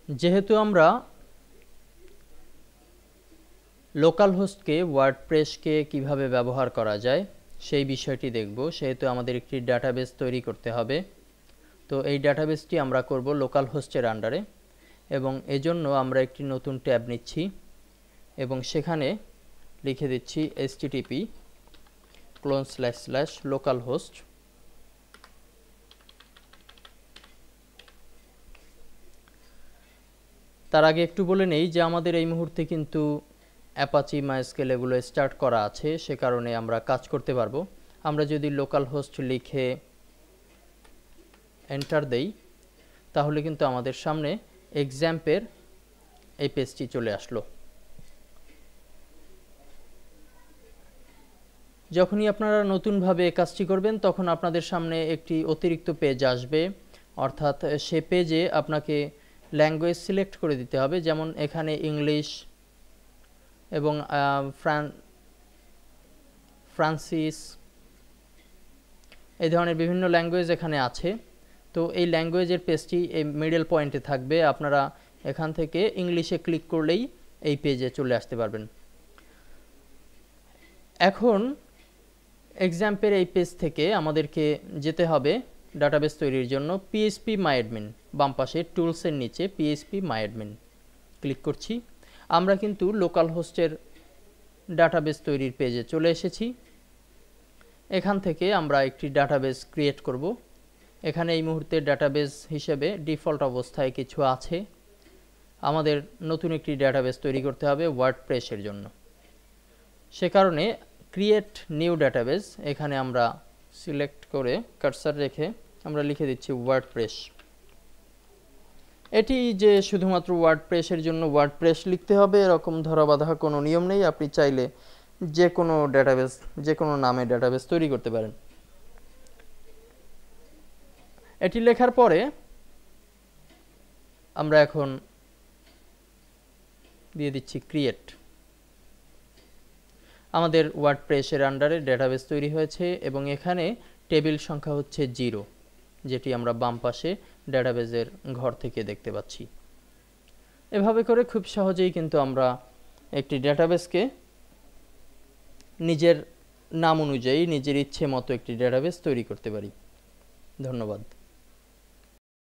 যেহেতু আমরা লোকাল হোস্টকে ওয়ার্ডপ্রেসকে কিভাবে ব্যবহার করা যায় সেই বিষয়টি দেখব, সেহেতু আমাদের একটি ডাটাবেস তৈরি করতে হবে। তো এই ডাটাবেসটি আমরা করব লোকাল হোস্টের আন্ডারে, এবং এজন্য আমরা একটি নতুন ট্যাব নিচ্ছি এবং সেখানে লিখে দিচ্ছি http://localhost। তার আগে একটু বলে নেই যে আমাদের এই মুহূর্তে কিন্তু অ্যাপাচি মাইস্কেল এগুলো স্টার্ট করা আছে, সে কারণে আমরা কাজ করতে পারবো। আমরা যদি লোকাল হোস্ট লিখে এন্টার দেই তাহলে কিন্তু আমাদের সামনে এক্সাম্পের এই পেজটি চলে আসলো। যখনই আপনারা নতুনভাবে কাজটি করবেন তখন আপনাদের সামনে একটি অতিরিক্ত পেজ আসবে, অর্থাৎ সে পেজে আপনাকে ল্যাঙ্গুয়েজ সিলেক্ট করে দিতে হবে। যেমন এখানে ইংলিশ এবং ফ্রান্সিস এই ধরনের বিভিন্ন ল্যাঙ্গুয়েজ এখানে আছে। তো এই ল্যাঙ্গুয়েজের পেজটি এই মিডল পয়েন্টে থাকবে, আপনারা এখান থেকে ইংলিশে ক্লিক করলেই এই পেজে চলে আসতে পারবেন। এখন এক্সাম্পের এই পেজ থেকে আমাদেরকে যেতে হবে ডাটাবেস তৈরির জন্য phpMyAdmin, বাম পাশে টুলসের নিচে phpMyAdmin ক্লিক করছি। আমরা কিন্তু লোকাল হোস্টের ডাটাবেস তৈরির পেজে চলে এসেছি। এখান থেকে আমরা একটি ডাটাবেস ক্রিয়েট করব। এখানে এই মুহূর্তে ডাটাবেস হিসেবে ডিফল্ট অবস্থায় কিছু আছে। আমাদের নতুন একটি ডাটাবেস তৈরি করতে হবে ওয়ার্ডপ্রেসের জন্য। সে কারণে ক্রিয়েট নিউ ডাটাবেস এখানে আমরা সিলেক্ট করে কার্সার রেখে আমরা লিখে দিচ্ছি ওয়ার্ডপ্রেস। এটি যে শুধুমাত্র ওয়ার্ডপ্রেসের জন্য ওয়ার্ডপ্রেস লিখতে হবে এরকম ধরাবাঁধা কোনো নিয়ম নেই, আপনি চাইলে যে কোনো ডাটাবেস যে কোনো নামে ডাটাবেস তৈরি করতে পারেন। এটি লেখার পরে আমরা এখন দিয়ে দিচ্ছি ক্রিয়েট। আমাদের ওয়ার্ডপ্রেসের আন্ডারে ডাটাবেস তৈরি হয়েছে এবং এখানে টেবিল সংখ্যা হচ্ছে 0, যেটি আমরা বাম পাশে ডাটাবেসের ঘর থেকে দেখতে পাচ্ছি। এভাবে করে খুব সহজেই কিন্তু আমরা একটি ডাটাবেসকে নিজের নাম অনুযায়ী নিজের ইচ্ছে মতো একটি ডাটাবেস তৈরি করতে পারি। ধন্যবাদ।